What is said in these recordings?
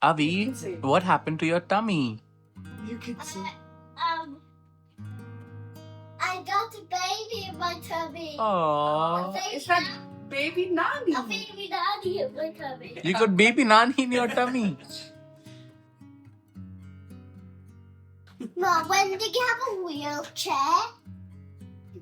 Avi, what happened to your tummy? You can say. I got a baby in my tummy. Aww. Is that baby Nani? A baby daddy in my tummy. You got baby Nani in your tummy. Mom, when did you have a wheelchair?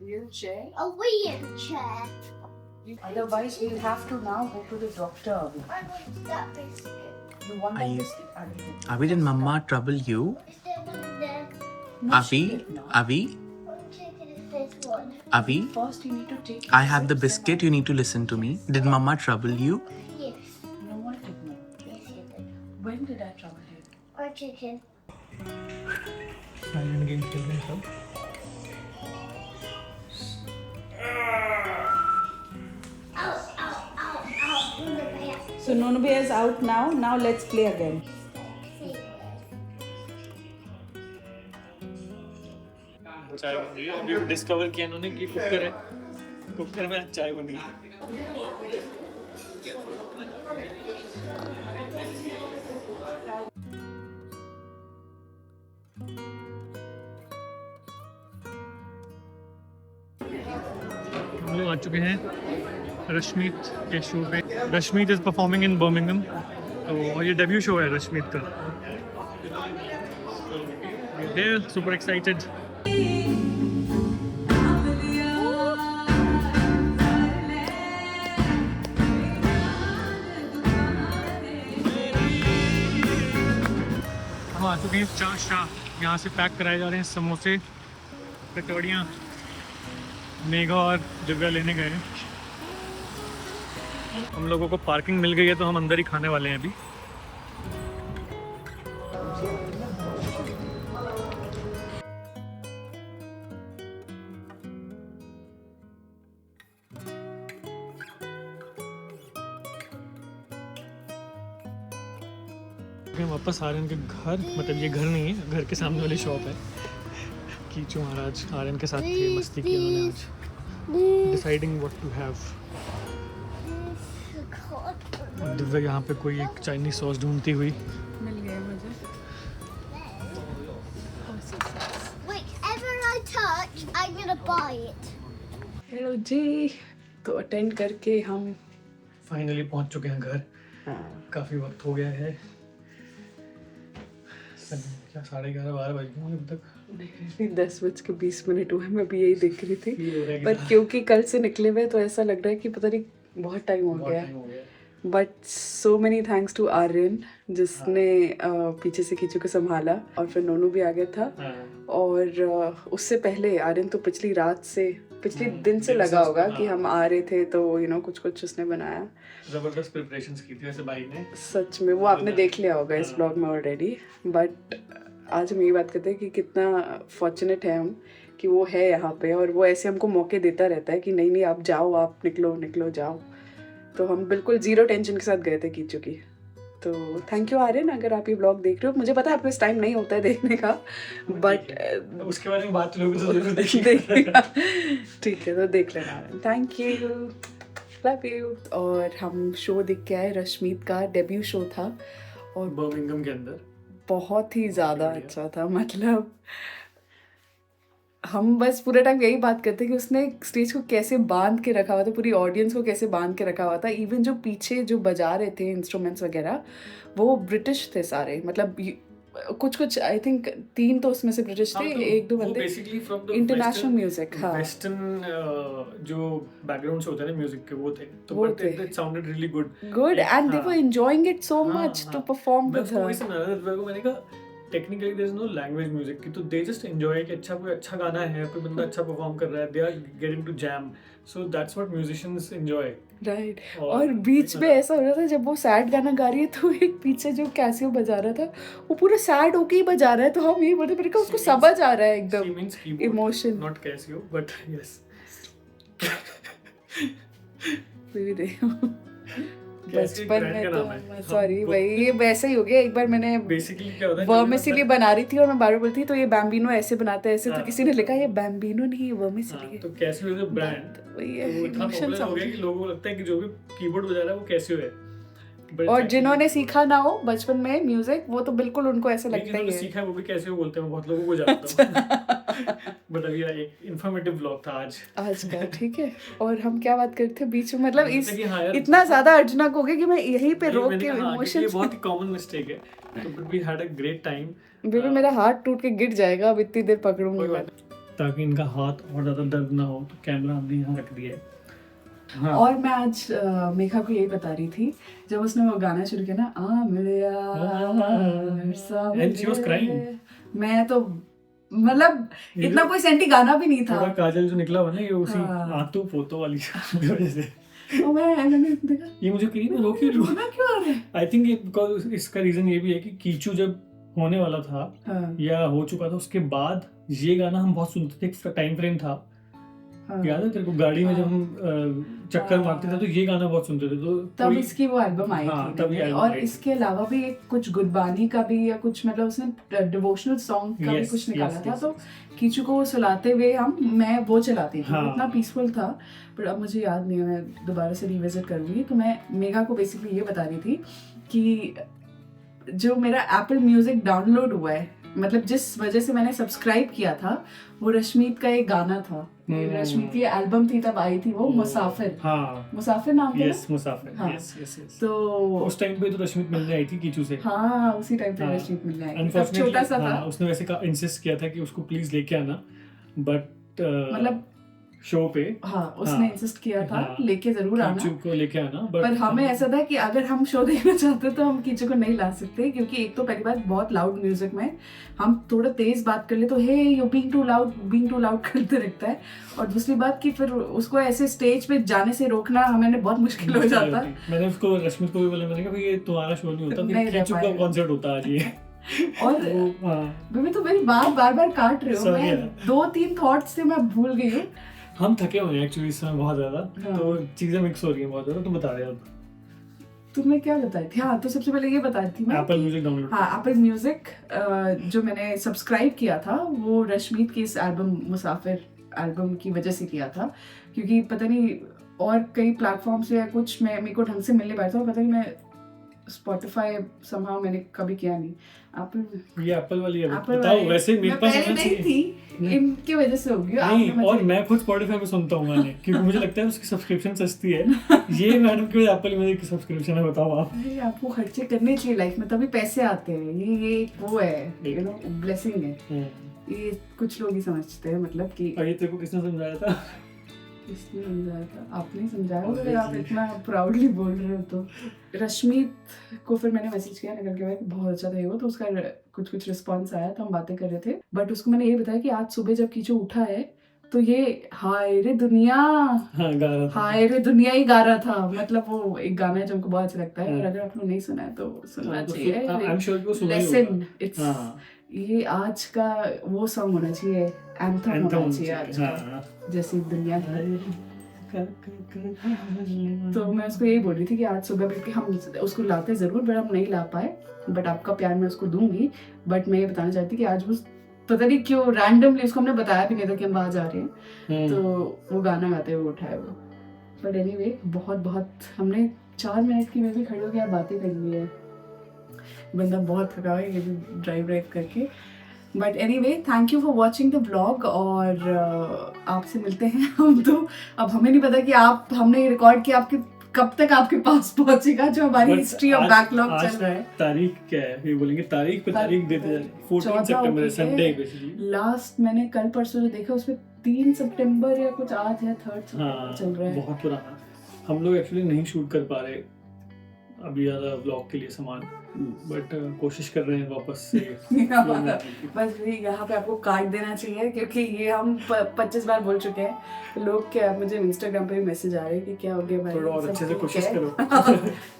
Wheelchair. A wheelchair. Otherwise, we'll have to now go to the doctor. I want that biscuit. You want Are that you- biscuit? Avi, did Mama trouble you? Is there one in there? Avi? Avi? What chicken is this one? Avi? First, you need to take. I have the biscuit. You need to listen to me. Did Mama trouble you? Yes. No one did know. Yes, you did. When did I trouble you? Or chicken. Silent game खेल रहे हैं सब. Ow, ow, ow, ow. In the back. So Nonube is out now. Now let's play again. See. चाय बन रही है. अभी discover किया इन्होंने कि कुकर है. कुकर में चाय बन रही है. हम लोग आ चुके हैं रश्मीत के शो पे. Rashmeet is performing in Birmingham. तो और ये डेब्यू शो है रश्मीत का. Super excited. हम आ चुके हैं शाह. यहाँ से पैक कराए जा रहे हैं समोसे, कचौड़ियाँ. मेघा और दिव्या लेने गए हैं. हम लोगों को पार्किंग मिल गई है तो हम अंदर ही खाने वाले हैं अभी. हम वापस आ रहे हैं उनके घर. मतलब ये घर नहीं है, घर के सामने वाली शॉप है. कीचू महाराज आर्यन के साथ थे, मस्ती की उन्होंने आज. Deciding what to have. Divya यहाँ पे कोई एक चाइनीज सॉस ढूंढती हुई. मिल गया मुझे. Whatever I touch, I'm gonna buy it. Hello जी. तो अटेंड करके हम फाइनली पहुँच चुके हैं घर. काफ़ी वक्त हो गया है. क्या 11:30-12 बज गए अभी तक. 10:20 हुए. मैं भी यही देख रही थी. फील हो रहा है कि पर क्योंकि कल से निकले हुए तो ऐसा लग रहा है कि पता नहीं बहुत टाइम हो बहुत गया. टाइम हो गया. But so many thanks to Aryan जिसने पीछे से कीचू को संभाला. और फिर नोनू भी आ गया था. हाँ. और उससे पहले आर्यन तो पिछले दिन से लगा होगा कि हम आ रहे थे तो कुछ कुछ उसने बनाया. जबरदस्त प्रिपरेशंस की थी वैसे भाई ने. सच में वो आपने देख लिया होगा इस ब्लॉग में ऑलरेडी. बट आज हम यही बात करते हैं कि कितना फॉर्चुनेट है हम कि वो है यहाँ पे. और वो ऐसे हमको मौके देता रहता है कि नहीं नहीं आप जाओ, आप निकलो जाओ. तो हम बिल्कुल जीरो टेंशन के साथ गए थे कीचू की. तो थैंक यू आर्यन, अगर आप ये ब्लॉग देख रहे हो. मुझे पता है आपको इस टाइम नहीं होता है देखने का, बट उसके बारे में बात लोगे तो जरूर देखिएगा. ठीक है, तो देख लेना Aryan. Thank you, love you. और हम शो देख के आए. रश्मीत का डेब्यू शो था और बर्मिंघम के अंदर. बहुत ही ज़्यादा अच्छा था. मतलब हम बस पूरे टाइम यही बात करते कि उसने स्टेज को कैसे बांध के रखा हुआ था, पूरी ऑडियंस को कैसे बांध के रखा हुआ था. इवन जो पीछे जो बजा रहे थे इंस्ट्रूमेंट्स वगैरह वो ब्रिटिश थे सारे. मतलब कुछ आई थिंक 3 तो उसमें से ब्रिटिश थे, 1-2 बंदे इंटरनेशनल म्यूजिक. हाँ, वेस्टर्न जो बैकग्राउंड से होते हैं ना म्यूजिक के वो थे. तो वो बट थे. It sounded really good. Good and they were enjoying it so much to perform मैं विद उसको हर. वही समझा रहा था. मैंने कहा technically there is no language music की, तो दे जस्ट एंजॉय कि अच्छा कोई अच्छा गाना है, कोई बंदा अच्छा परफॉर्म कर रहा है, they are getting to jam. So that's what musicians enjoy. Right. और बीच में ऐसा हो रहा था जब वो सैड गाना गा रही है तो एक पीछे जो कैसियो बजा रहा था वो पूरा सैड होके ही बजा रहा है. तो हम यही बोलते मेरे को उसको समझ आ रहा है एकदम emotion. Not Casio but yes. भी देखो बचपन में तो सॉरी भाई ये वैसे ही हो गया. एक बार मैंने बेसिकली क्या होता है वर्मिसेली बना रही थी और मैं बार बोलती तो ये बैम्बिनो ऐसे बनाता है ऐसे. तो किसी ने लिखा ये बैम्बिनो नहीं वर्मिसेली. तो कैसियो इज अ ब्रांड. वही तो वो इतना इमोशन पॉपुलर हो गया कि लोगों को लगता है कि जो भी कीबोर्ड बजा रहा है वो कैसियो है. But और it's जिन्होंने सीखा ना हो बचपन में म्यूजिक, वो तो बिल्कुल उनको ऐसा actually- लगता ही जिन्होंने है। सीखा है वो भी कैसे वो बोलते हैं, बहुत लोगों को जानता हूँ। बट अभी एक इन्फॉर्मेटिव ब्लॉग था आज। आज का ठीक है। और हम क्या बात करते थे बीच में, मतलब इस जैसे कि हाँ यार, इतना ज्यादा अर्जनक हो गया कि मैं यहीं पे नहीं, रोक मैंने के कहा, हाँ, क्योंकि ये इमोशंस, बहुत ही कॉमन मिस्टेक है। तो but we had a great time. Baby मेरा हाथ टूट के गिर जाएगा अब इतनी देर पकड़ूंगी कोई मैं। बात नहीं, ताकि इनका हाथ और ज्यादा दर्द ना हो, तो कैमरा हमने यहाँ रख दिया है। हाँ, और मैं आज मेघा को यही बता रही थी, जब उसने वो गाना शुरू किया ना, आ मिले यार सामने, And she was crying. मैं तो मतलब ये इतना जो- कोई सेंटी गाना भी नहीं था। थोड़ा काजल जो निकला हुआ ना, ये उसी हाँ। आतू पोतो वाली वजह से। तो मैंने देखा ये मुझे कहीं ना रोक ही रो। रोना क्यों आ रहा है? आई थिंक बिकॉज इसका रीजन ये भी है कि कीचू जब होने वाला था हाँ, या हो चुका था, उसके बाद ये गाना हम बहुत सुनते थे। एक टाइम फ्रेम था, हाँ। याद है तेरे को? गाड़ी में जब हम चक्कर हाँ। मारते थे तो ये गाना बहुत सुनते थे। तो तब कोई- इसकी वो एल्बम आई हाँ, थी तब ये नहीं? album और आई थी। इसके अलावा भी एक कुछ गुरबानी का भी या कुछ, मतलब उसने डिवोशनल सॉन्ग का भी Yes, कुछ निकाला yes, था। yes, तो yes. कीचू को वो सुलाते हुए मैं वो चलाती थी, हाँ। इतना पीसफुल था। पर अब मुझे याद नहीं है, मैं दोबारा से रिविजिट करूंगी। तो मैं मेघा को बेसिकली ये बता रही थी कि जो मेरा एप्पल म्यूजिक डाउनलोड हुआ है, मतलब जिस वजह से मैंने सब्सक्राइब किया था, वो रश्मीत का एक गाना था। रश्मीत की एल्बम थी तब आई थी वो, मुसाफिर। हाँ, मुसाफिर नाम था यस ना? मुसाफिर, हाँ। Yes yes yes. तो उस टाइम पे तो रश्मित मिलने आई थी कीचू से। हाँ, उसी टाइम पे हाँ। रश्मीत मिलने आई थी। तब Unfortunately, छोटा सा हाँ, था, उसने वैसे इंसिस्ट किया था कि उसको प्लीज लेके आना, बट मतलब शो पे हाँ उसने हाँ, इंसिस्ट किया था हाँ, लेके जरूर आना। कीचू को लेके आना। बट पर हमें ऐसा था कि अगर हम शो देखना चाहते तो हम कीचू को नहीं ला सकते, क्योंकि एक तो पहली बात बहुत लाउड म्यूजिक में हम थोड़ा तेज बात कर ले तो हे यू बीइंग टू लाउड करते रहता है। और दूसरी बात कि फिर उसको ऐसे स्टेज पे जाने से रोकना हमें बहुत मुश्किल हो जाता। मैंने उसको रश्मित को भी बोला, मैंने कहा भाई ये तुम्हारा शो नहीं होता, नहीं फिर रह कीचू का पाएगा। कॉन्सर्ट होता आज ये। और वो, हाँ, बेबी तो मेरी बात बार बार काट रहे हो। Sorry मैं यार। 2-3 थॉट्स थे, मैं भूल गई हूँ। हम थके हुए हैं एक्चुअली इस समय बहुत ज्यादा, हाँ। तो चीजें मिक्स हो रही हैं बहुत ज्यादा। तो बता रहे अब तुम्हें क्या बताई थी? हाँ, तो सबसे पहले ये बताई थी मैं एप्पल कि- म्यूजिक डाउनलोड। हाँ, एप्पल म्यूजिक जो मैंने सब्सक्राइब किया था वो रश्मीत की इस एल्बम मुसाफिर एल्बम की वजह से किया था, क्योंकि पता नहीं और कई प्लेटफॉर्म से या कुछ मेरे को ढंग से मिल नहीं पाया था। पता नहीं मैं स्पॉटिफाई समहाउ मैंने कभी किया नहीं। एप्पल ये एप्पल वाली है, एप्पल बताओ। वाले- वैसे मेरे मैं पास पहले होना नहीं चाहिए। थी, इनकी वजह से होगी। नहीं, आपने और मुझे- मैं खुद स्पॉटिफाई में सुनता हूँ गाने, क्योंकि मुझे लगता है उसकी सब्सक्रिप्शन सस्ती है। ये मैडम की एप्पल म्यूजिक की सब्सक्रिप्शन है, बताओ आप। अरे आपको खर्चे करने चाहिए लाइफ में, तभी पैसे आते हैं। ये वो है, यू नो, ब्लेसिंग है। ये कुछ लोग ही समझते हैं, मतलब कि और ये तेरे को किसने समझाया था? किसने समझाया था? आपने ही समझाया होगा, अगर आप Obviously. इतना प्राउडली बोल रहे हो तो। रश्मीत को फिर मैंने मैसेज किया निकल के भाई बहुत अच्छा था ये वो, तो उसका कुछ रिस्पॉन्स आया, तो हम बातें कर रहे थे। बट उसको मैंने ये बताया कि आज सुबह जब कीचू उठा है तो ये हाय रे दुनिया, हाँ, गा रहा था। हाय रे दुनिया ही गा रहा था। मतलब वो एक गाना है जो हमको बहुत अच्छा लगता है, और हाँ। अगर आप लोग नहीं सुना है तो सुनना हाँ, तो चाहिए। आई एम श्योर कि वो सुना ही लेसन, होगा। इट्स हाँ, ये आज का वो सॉन्ग होना चाहिए, एंथम anthem होना चाहिए आज का, हाँ। जैसी दुनिया। तो मैं उसको यही बोल रही थी कि आज सुबह बल्कि हम उसको लाते जरूर, बट हम नहीं ला पाए। बट आपका प्यार मैं उसको दूंगी। बट मैं ये बताना चाहती कि आज वो पता नहीं क्यों रैंडमली, उसको हमने बताया भी नहीं था कि हम बाहर जा रहे हैं, तो वो गाना गाते हुए उठा है वो। बट एनीवे बहुत हमने 4 मिनट की में भी खड़े होकर बातें कर ली है। बंदा बहुत थका हुआ है ये भी ड्राइव करके। But anyway, thank you for watching the blog. और आपसे मिलते हैं हम। तो अब हमें नहीं पता कि आप हमने रिकॉर्ड किया आपके कब तक आपके पास पहुंचेगा, जो हमारी But हिस्ट्री ऑफ आज- बैकलॉग आज चल रहा है। तारीख क्या है ये बोलेंगे, तारीख पे तारीख देते जा रहे हैं। 14 14 सितंबर है, होती है। Sunday basically. लास्ट मैंने कल परसों जो देखा उसमें 3 सितंबर या कुछ आज है, 3 सितंबर हाँ, चल रहा है। बहुत पुराना। हम लोग एक्चुअली नहीं शूट कर पा रहे अभी ज़्यादा व्लॉग के लिए सामान, बट कोशिश कर रहे हैं वापस से flow में आने की। बस भी यहाँ पे आपको कार्ड देना चाहिए, क्योंकि ये हम 25 बार बोल चुके हैं। लोग क्या, मुझे इंस्टाग्राम पे भी मैसेज आ रहे हैं कि क्या हो गया भाई, थोड़ा और सब अच्छे से ठीक कोशिश है? करो।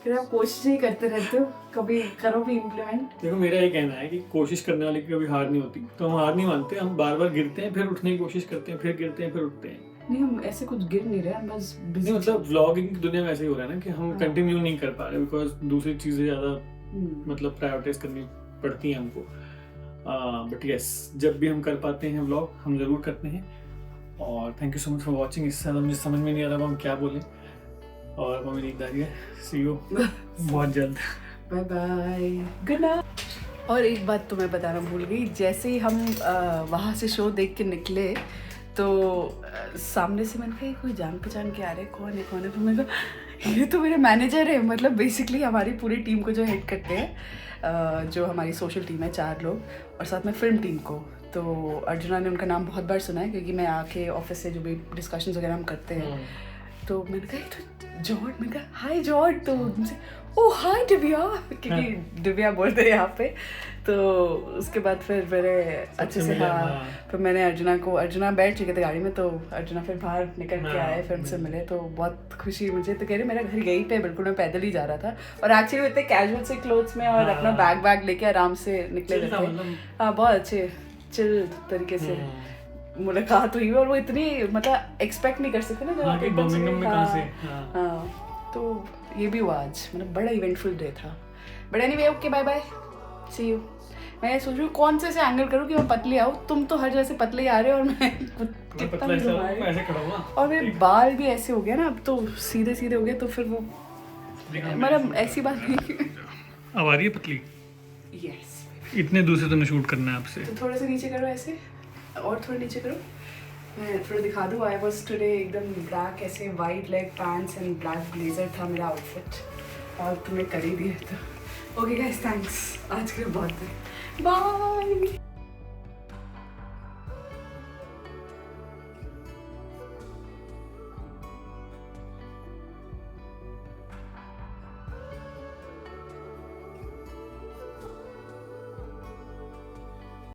फिर आप कोशिश ही करते रहते हो, कभी करो भी इम्प्लीमेंट। देखो मेरा ये कहना है कि कोशिश करने वाले की कभी हार नहीं होती, तो हम हार नहीं मानते, हम बार बार गिरते हैं, फिर उठने की कोशिश करते हैं, फिर गिरते हैं, फिर उठते हैं। नहीं, हम ऐसे कुछ गिर नहीं रहे, हम बस नहीं, busy मतलब व्लॉगिंग की दुनिया में ऐसे ही हो रहा है ना कि हम हाँ। कंटिन्यू नहीं कर पा रहे, बिकॉज दूसरी चीज़ें ज़्यादा हम्म। मतलब प्रायोरिटाइज करनी पड़ती हैं हमको। बट यस, जब भी हम कर पाते हैं व्लॉग हम ज़रूर करते हैं। और thank you so much for watching. इससे ज़्यादा मुझे समझ में नहीं आ रहा हम क्या बोलें। और मम्मी नींद आ रही है. सी यू बहुत जल्द. Bye bye, good night. और एक बात तो मैं बताना भूल गई, जैसे ही हम वहाँ से शो देख के निकले तो सामने से मैंने कहा ये कोई जान पहचान के आ रहे, कौन है. फिर मैंने कहा ये तो मेरे मैनेजर है. मतलब बेसिकली हमारी पूरी टीम को जो हेड करते हैं, जो हमारी सोशल टीम है 4 लोग, और साथ में फिल्म टीम को. तो अर्जुना ने उनका नाम बहुत बार सुना है क्योंकि मैं आके ऑफिस से जो भी डिस्कशंस वगैरह हम करते हैं, तो मैंने कहा ये तो जॉर्ज. मैंने कहा हाय जॉर्ज. तो उनसे ओ हाय दिव्या, क्योंकि दिव्या बोलते हैं यहाँ पे. तो उसके बाद फिर मेरे अच्छे से फिर मैंने अर्जुना बैठ चुके थे गाड़ी में, तो अर्जुना फिर बाहर निकल के आए, फिर उनसे मिले. तो बहुत खुशी मुझे. तो कह रहे मेरा घर यहीं पे, बिल्कुल मैं पैदल ही जा रहा था. और एक्चुअली इतने कैजुअल से क्लोथ्स में और अपना बैग लेके आराम से निकले थे. हाँ, बहुत अच्छे चिल तरीके से मुलाकात हुई. और वो इतनी मतलब एक्सपेक्ट नहीं कर सकते ना जब आप एकदम से. हाँ, तो ये भी हुआ आज. मतलब बड़ा इवेंटफुल डे था. But anyway, okay, bye bye, see you. मैं सोच रही हूँ कौन से एंगल करूँ कि मैं पतली आऊँ. तुम तो हर जगह से पतले आ रहे हो और मैं कितना ऐसे खड़ा हूँ. और मेरे बाल भी ऐसे हो गए ना, अब तो सीधे हो गए. तो फिर वो मतलब ऐसी बात नहीं. अब आ रही है पतली. यस. इतने दूर से तुम्हें शूट करना है आपसे. तो थोड़ा सा नीचे करो ऐसे, और थोड़ा नीचे करो. मैं थोड़ा दिखा दूँ. आई वॉज टुडे एकदम ब्लैक ऐसे white leg pants and black blazer था मेरा आउटफिट, और तुम्हें कर ही दिया. तो ओके गाइस, थैंक्स. आज के लिए बहुत है. बाय.